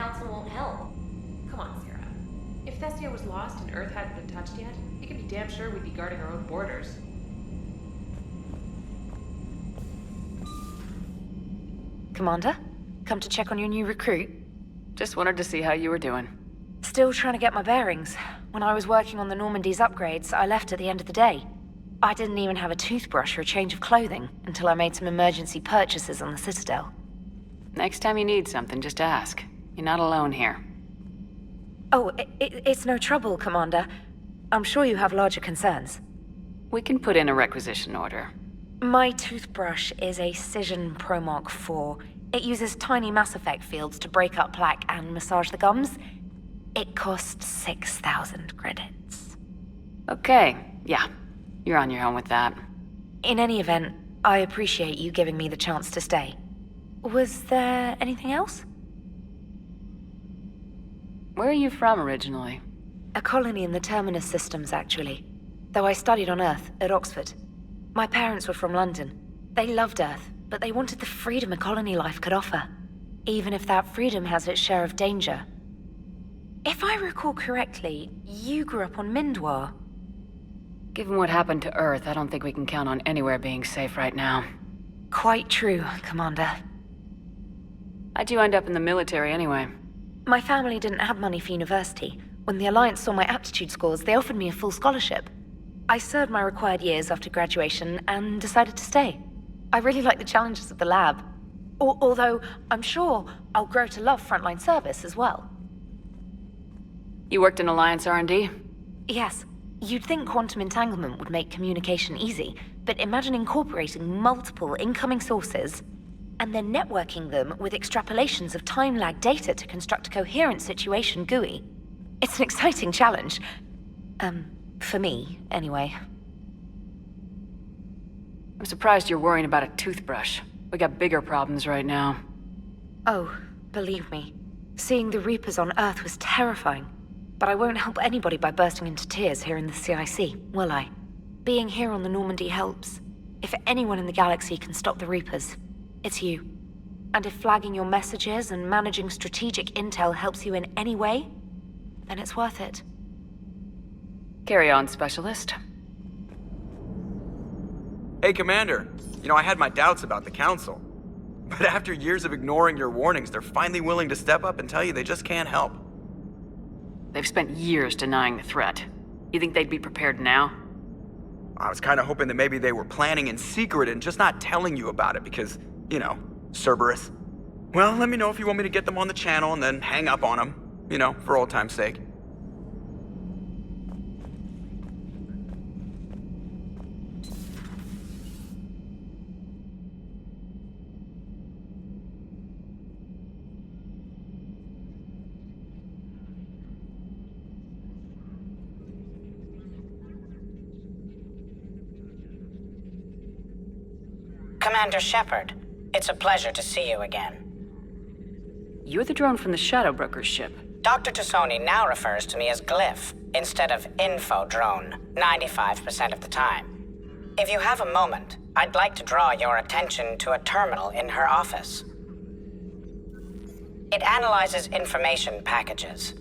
council won't help. Come on, Sarah. If Thestia was lost and Earth hadn't been touched yet, you can be damn sure we'd be guarding our own borders. Commander, come to check on your new recruit. Just wanted to see how you were doing. Still trying to get my bearings. When I was working on the Normandy's upgrades, I left at the end of the day. I didn't even have a toothbrush or a change of clothing until I made some emergency purchases on the Citadel. Next time you need something, just ask. You're not alone here. Oh, it's no trouble, Commander. I'm sure you have larger concerns. We can put in a requisition order. My toothbrush is a Cision Pro Mark IV. It uses tiny Mass Effect fields to break up plaque and massage the gums. It costs 6,000 credits. Okay, yeah. You're on your own with that. In any event, I appreciate you giving me the chance to stay. Was there anything else? Where are you from originally? A colony in the Terminus systems, actually. Though I studied on Earth, at Oxford. My parents were from London. They loved Earth, but they wanted the freedom a colony life could offer. Even if that freedom has its share of danger. If I recall correctly, you grew up on Mindwar. Given what happened to Earth, I don't think we can count on anywhere being safe right now. Quite true, Commander. How'd you end up in the military anyway? My family didn't have money for university. When the Alliance saw my aptitude scores, they offered me a full scholarship. I served my required years after graduation and decided to stay. I really like the challenges of the lab. Although, I'm sure I'll grow to love frontline service as well. You worked in Alliance R&D? Yes. You'd think quantum entanglement would make communication easy, but imagine incorporating multiple incoming sources and then networking them with extrapolations of time-lag data to construct a coherent situation GUI. It's an exciting challenge. For me, anyway. I'm surprised you're worrying about a toothbrush. We got bigger problems right now. Oh, believe me. Seeing the Reapers on Earth was terrifying. But I won't help anybody by bursting into tears here in the CIC, will I? Being here on the Normandy helps. If anyone in the galaxy can stop the Reapers, it's you. And if flagging your messages and managing strategic intel helps you in any way, then it's worth it. Carry on, Specialist. Hey, Commander. You know, I had my doubts about the Council. But after years of ignoring your warnings, they're finally willing to step up and tell you they just can't help. They've spent years denying the threat. You think they'd be prepared now? I was kind of hoping that maybe they were planning in secret and just not telling you about it because, you know, Cerberus. Well, let me know if you want me to get them on the channel and then hang up on them. You know, for old time's sake. Commander Shepard, it's a pleasure to see you again. You're the drone from the Shadow Broker's ship. Dr. Tassoni now refers to me as Glyph, instead of Info Drone, 95% of the time. If you have a moment, I'd like to draw your attention to a terminal in her office. It analyzes information packages.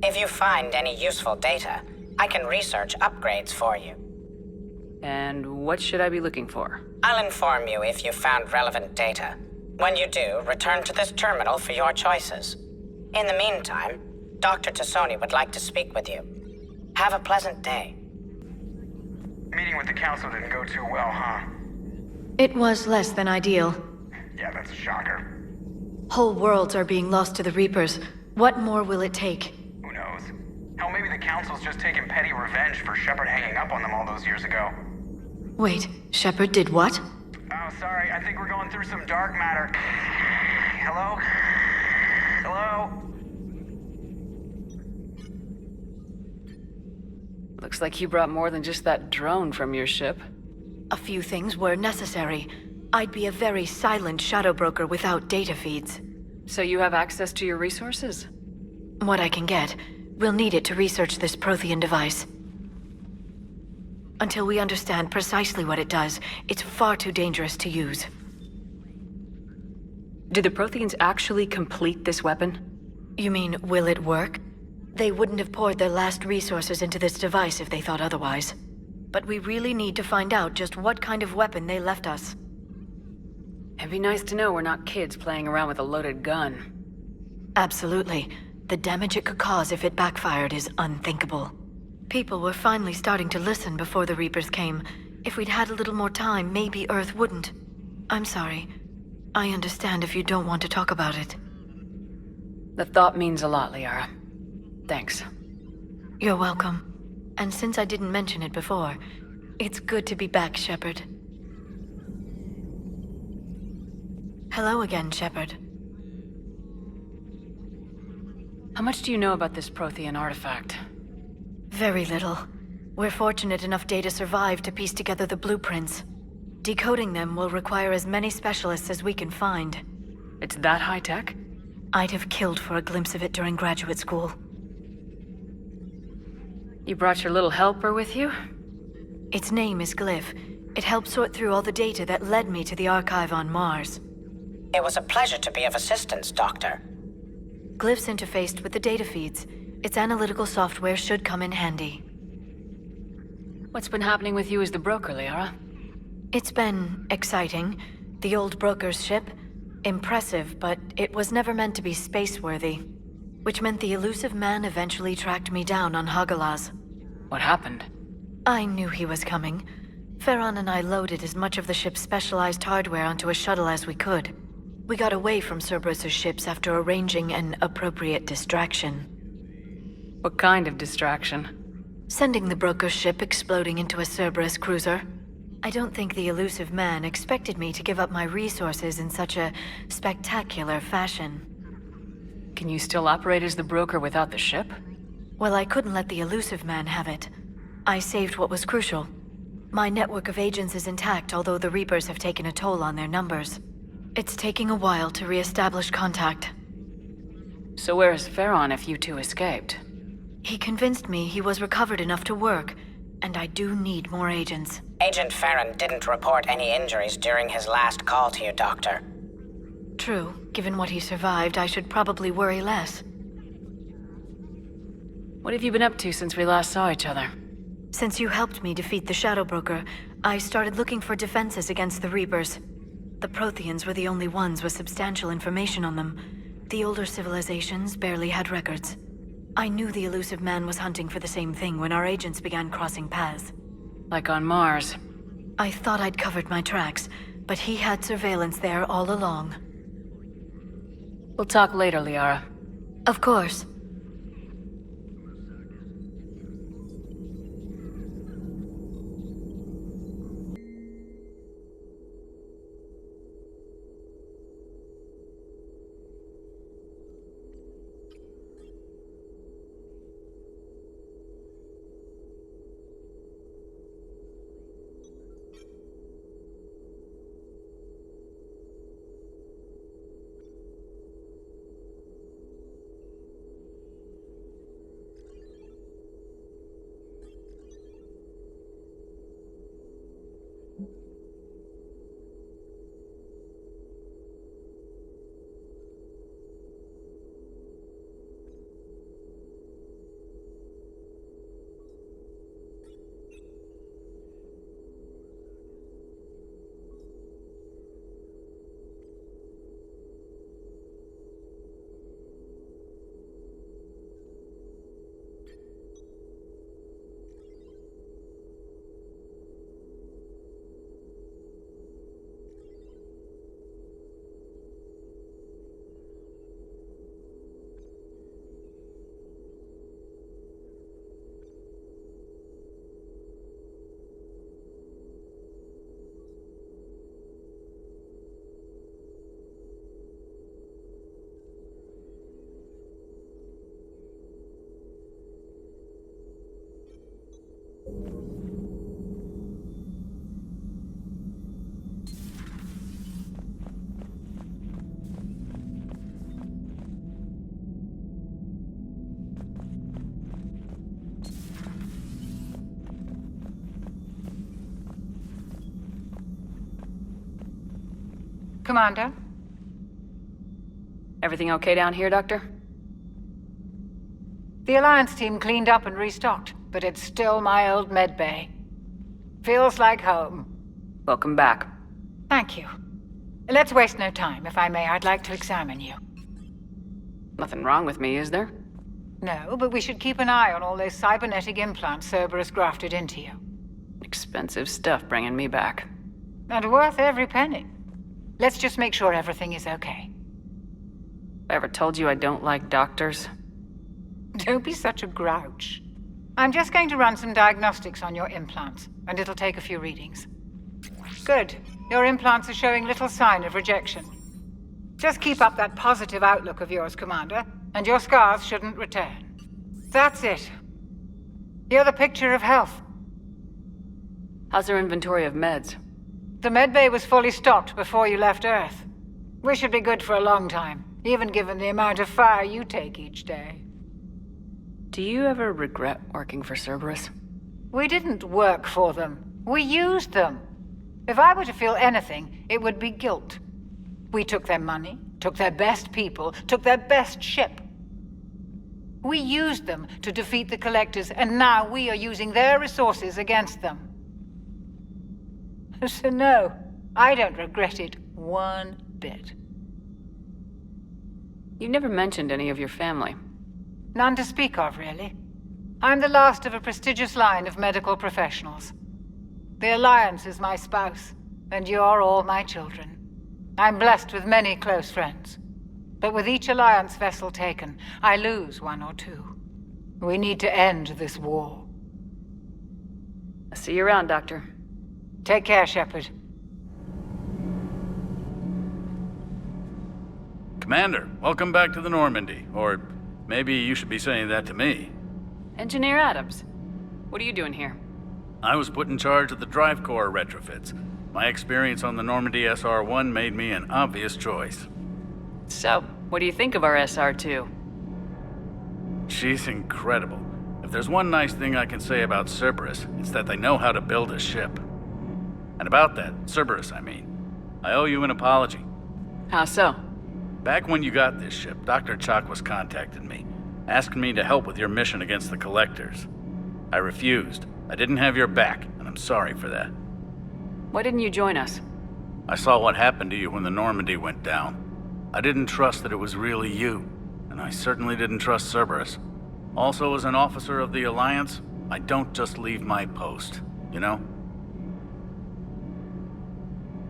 If you find any useful data, I can research upgrades for you. And what should I be looking for? I'll inform you if you've found relevant data. When you do, return to this terminal for your choices. In the meantime, Dr. Tassoni would like to speak with you. Have a pleasant day. Meeting with the Council didn't go too well, huh? It was less than ideal. Yeah, that's a shocker. Whole worlds are being lost to the Reapers. What more will it take? Who knows? Hell, maybe the Council's just taking petty revenge for Shepard hanging up on them all those years ago. Wait, Shepard did what? Oh, sorry, I think we're going through some dark matter. Hello? Hello? Looks like you brought more than just that drone from your ship. A few things were necessary. I'd be a very silent shadow broker without data feeds. So you have access to your resources? What I can get. We'll need it to research this Prothean device. Until we understand precisely what it does, it's far too dangerous to use. Did the Protheans actually complete this weapon? You mean, will it work? They wouldn't have poured their last resources into this device if they thought otherwise. But we really need to find out just what kind of weapon they left us. It'd be nice to know we're not kids playing around with a loaded gun. Absolutely. The damage it could cause if it backfired is unthinkable. People were finally starting to listen before the Reapers came. If we'd had a little more time, maybe Earth wouldn't. I'm sorry. I understand if you don't want to talk about it. The thought means a lot, Liara. Thanks. You're welcome. And since I didn't mention it before, it's good to be back, Shepard. Hello again, Shepard. How much do you know about this Prothean artifact? Very little. We're fortunate enough Data survived to piece together the blueprints. Decoding them will require as many specialists as we can find. It's that high-tech? I'd have killed for a glimpse of it during graduate school. You brought your little helper with you? Its name is Glyph. It helped sort through all the data that led me to the archive on Mars. It was a pleasure to be of assistance, Doctor. Glyph's interfaced with the data feeds. Its analytical software should come in handy. What's been happening with you as the broker, Liara? It's been exciting. The old broker's ship. Impressive, but it was never meant to be space-worthy. Which meant the elusive man eventually tracked me down on Hagalaz. What happened? I knew he was coming. Farron and I loaded as much of the ship's specialized hardware onto a shuttle as we could. We got away from Cerberus's ships after arranging an appropriate distraction. What kind of distraction? Sending the broker's ship exploding into a Cerberus cruiser. I don't think the elusive man expected me to give up my resources in such a spectacular fashion. Can you still operate as the broker without the ship? Well, I couldn't let the elusive man have it. I saved what was crucial. My network of agents is intact, although the Reapers have taken a toll on their numbers. It's taking a while to re-establish contact. So where is Farron if you two escaped? He convinced me he was recovered enough to work, and I do need more agents. Agent Farron didn't report any injuries during his last call to you, Doctor. True. Given what he survived, I should probably worry less. What have you been up to since we last saw each other? Since you helped me defeat the Shadow Broker, I started looking for defenses against the Reapers. The Protheans were the only ones with substantial information on them. The older civilizations barely had records. I knew the elusive man was hunting for the same thing when our agents began crossing paths. Like on Mars. I thought I'd covered my tracks, but he had surveillance there all along. We'll talk later, Liara. Of course. Commander? Everything okay down here, Doctor? The Alliance team cleaned up and restocked, but it's still my old medbay. Feels like home. Welcome back. Thank you. Let's waste no time. If I may, I'd like to examine you. Nothing wrong with me, is there? No, but we should keep an eye on all those cybernetic implants Cerberus grafted into you. Expensive stuff bringing me back. And worth every penny. Let's just make sure everything is okay. I ever told you I don't like doctors? Don't be such a grouch. I'm just going to run some diagnostics on your implants, and it'll take a few readings. Good. Your implants are showing little sign of rejection. Just keep up that positive outlook of yours, Commander, and your scars shouldn't return. That's it. You're the picture of health. How's their inventory of meds? The medbay was fully stocked before you left Earth. We should be good for a long time, even given the amount of fire you take each day. Do you ever regret working for Cerberus? We didn't work for them. We used them. If I were to feel anything, it would be guilt. We took their money, took their best people, took their best ship. We used them to defeat the Collectors, and now we are using their resources against them. So no, I don't regret it one bit. You never mentioned any of your family. None to speak of, really. I'm the last of a prestigious line of medical professionals. The Alliance is my spouse, and you're all my children. I'm blessed with many close friends. But with each Alliance vessel taken, I lose one or two. We need to end this war. I'll see you around, Doctor. Take care, Shepard. Commander, welcome back to the Normandy. Or maybe you should be saying that to me. Engineer Adams, what are you doing here? I was put in charge of the drive core retrofits. My experience on the Normandy SR-1 made me an obvious choice. So, what do you think of our SR-2? She's incredible. If there's one nice thing I can say about Cerberus, it's that they know how to build a ship. And about that, Cerberus, I mean, I owe you an apology. How so? Back when you got this ship, Dr. Chakwas contacted me, asking me to help with your mission against the Collectors. I refused. I didn't have your back, and I'm sorry for that. Why didn't you join us? I saw what happened to you when the Normandy went down. I didn't trust that it was really you, and I certainly didn't trust Cerberus. Also, as an officer of the Alliance, I don't just leave my post, you know?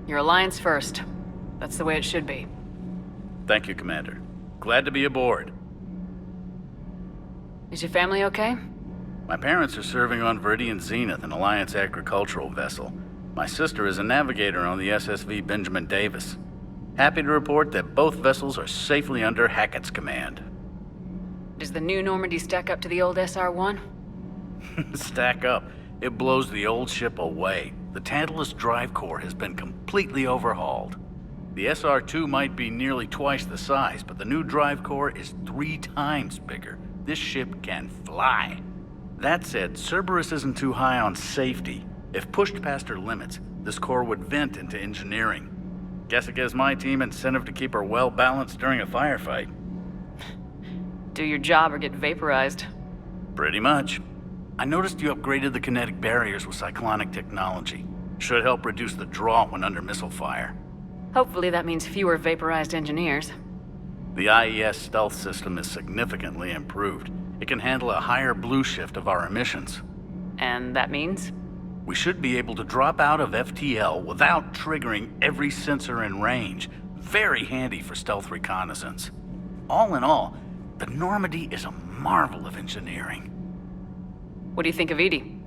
Your Alliance first. That's the way it should be. Thank you, Commander. Glad to be aboard. Is your family okay? My parents are serving on Viridian Zenith, an Alliance agricultural vessel. My sister is a navigator on the SSV Benjamin Davis. Happy to report that both vessels are safely under Hackett's command. Does the new Normandy stack up to the old SR-1? Stack up. It blows the old ship away. The Tantalus drive core has been completely overhauled. The SR-2 might be nearly twice the size, but the new drive core is 3 times bigger. This ship can fly. That said, Cerberus isn't too high on safety. If pushed past her limits, this core would vent into engineering. Guess it gives my team incentive to keep her well balanced during a firefight. Do your job or get vaporized. Pretty much. I noticed you upgraded the kinetic barriers with cyclonic technology. Should help reduce the draw when under missile fire. Hopefully that means fewer vaporized engineers. The IES stealth system is significantly improved. It can handle a higher blue shift of our emissions. And that means? We should be able to drop out of FTL without triggering every sensor in range. Very handy for stealth reconnaissance. All in all, the Normandy is a marvel of engineering. What do you think of Edie?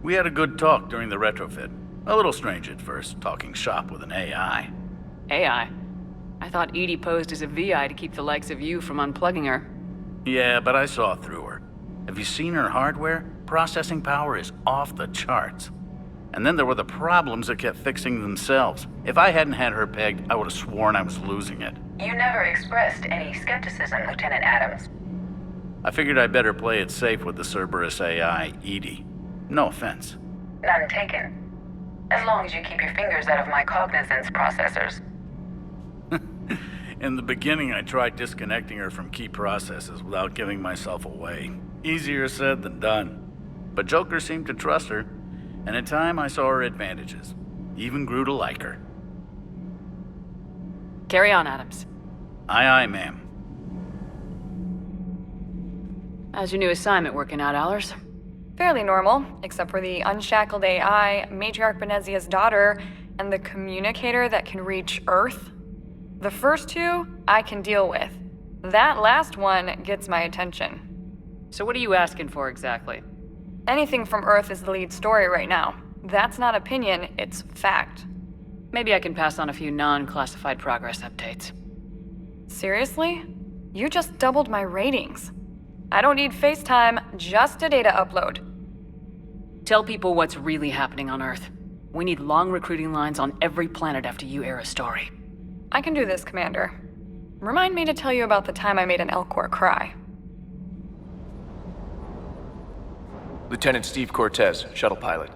We had a good talk during the retrofit. A little strange at first, talking shop with an AI. AI? I thought Edie posed as a VI to keep the likes of you from unplugging her. Yeah, but I saw through her. Have you seen her hardware? Processing power is off the charts. And then there were the problems that kept fixing themselves. If I hadn't had her pegged, I would have sworn I was losing it. You never expressed any skepticism, Lieutenant Adams. I figured I'd better play it safe with the Cerberus AI, Edie. No offense. None taken. As long as you keep your fingers out of my cognizance processors. In the beginning, I tried disconnecting her from key processes without giving myself away. Easier said than done. But Joker seemed to trust her, and in time I saw her advantages. Even grew to like her. Carry on, Adams. Aye, aye, ma'am. How's your new assignment working out, Allers? Fairly normal, except for the unshackled AI, Matriarch Benezia's daughter, and the communicator that can reach Earth. The first two, I can deal with. That last one gets my attention. So what are you asking for exactly? Anything from Earth is the lead story right now. That's not opinion, it's fact. Maybe I can pass on a few non-classified progress updates. Seriously? You just doubled my ratings. I don't need FaceTime, just a data upload. Tell people what's really happening on Earth. We need long recruiting lines on every planet after you air a story. I can do this, Commander. Remind me to tell you about the time I made an Elcor cry. Lieutenant Steve Cortez, shuttle pilot.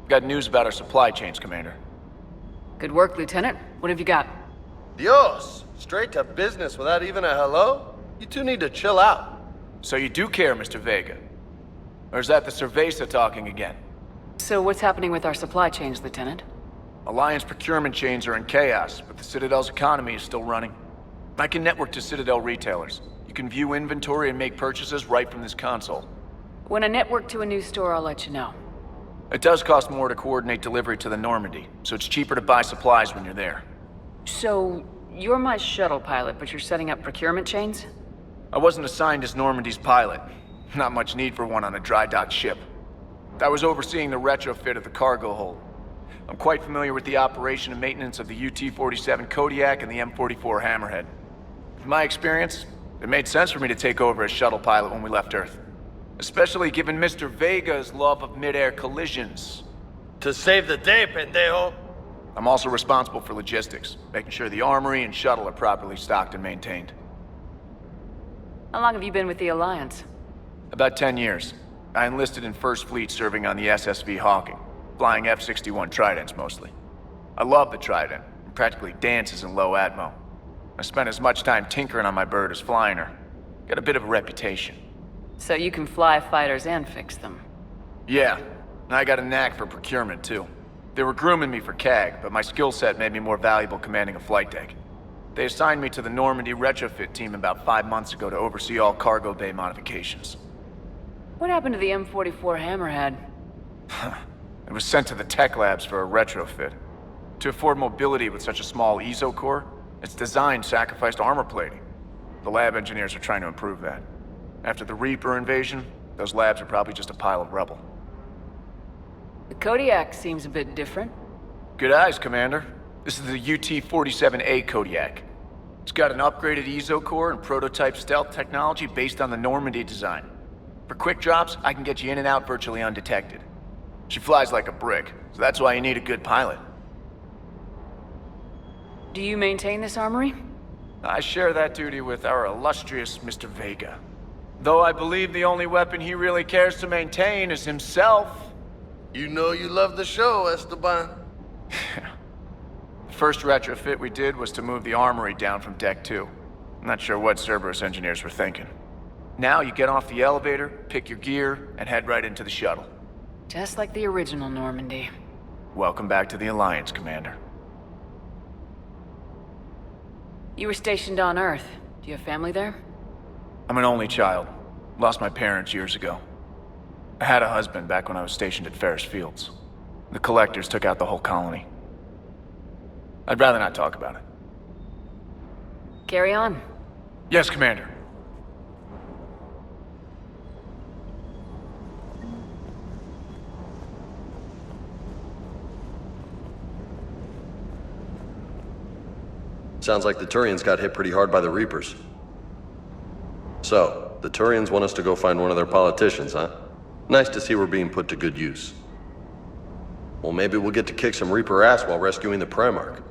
Got news about our supply chains, Commander. Good work, Lieutenant. What have you got? Dios! Straight to business without even a hello? You two need to chill out. So you do care, Mr. Vega? Or is that the Cerveza talking again? So what's happening with our supply chains, Lieutenant? Alliance procurement chains are in chaos, but the Citadel's economy is still running. I can network to Citadel retailers. You can view inventory and make purchases right from this console. When I network to a new store, I'll let you know. It does cost more to coordinate delivery to the Normandy, so it's cheaper to buy supplies when you're there. So, you're my shuttle pilot, but you're setting up procurement chains? I wasn't assigned as Normandy's pilot. Not much need for one on a dry dock ship. I was overseeing the retrofit of the cargo hold. I'm quite familiar with the operation and maintenance of the UT-47 Kodiak and the M44 Hammerhead. In my experience, it made sense for me to take over as shuttle pilot when we left Earth. Especially given Mr. Vega's love of mid-air collisions. To save the day, pendejo. I'm also responsible for logistics, making sure the armory and shuttle are properly stocked and maintained. How long have you been with the Alliance? About 10 years. I enlisted in First Fleet serving on the SSV Hawking, flying F-61 Tridents mostly. I love the Trident, and practically dances in low atmo. I spent as much time tinkering on my bird as flying her. Got a bit of a reputation. So you can fly fighters and fix them? Yeah, and I got a knack for procurement too. They were grooming me for CAG, but my skill set made me more valuable commanding a flight deck. They assigned me to the Normandy retrofit team about 5 months ago to oversee all cargo bay modifications. What happened to the M44 Hammerhead? It was sent to the tech labs for a retrofit. To afford mobility with such a small ESO core, its design sacrificed armor plating. The lab engineers are trying to improve that. After the Reaper invasion, those labs are probably just a pile of rubble. The Kodiak seems a bit different. Good eyes, Commander. This is the UT-47A Kodiak. It's got an upgraded ESO core and prototype stealth technology based on the Normandy design. For quick drops, I can get you in and out virtually undetected. She flies like a brick, so that's why you need a good pilot. Do you maintain this armory? I share that duty with our illustrious Mr. Vega. Though I believe the only weapon he really cares to maintain is himself. You know you love the show, Esteban. The first retrofit we did was to move the armory down from Deck 2. I'm not sure what Cerberus engineers were thinking. Now you get off the elevator, pick your gear, and head right into the shuttle. Just like the original Normandy. Welcome back to the Alliance, Commander. You were stationed on Earth. Do you have family there? I'm an only child. Lost my parents years ago. I had a husband back when I was stationed at Ferris Fields. The Collectors took out the whole colony. I'd rather not talk about it. Carry on. Yes, Commander. Sounds like the Turians got hit pretty hard by the Reapers. So, the Turians want us to go find one of their politicians, huh? Nice to see we're being put to good use. Well, maybe we'll get to kick some Reaper ass while rescuing the Primarch.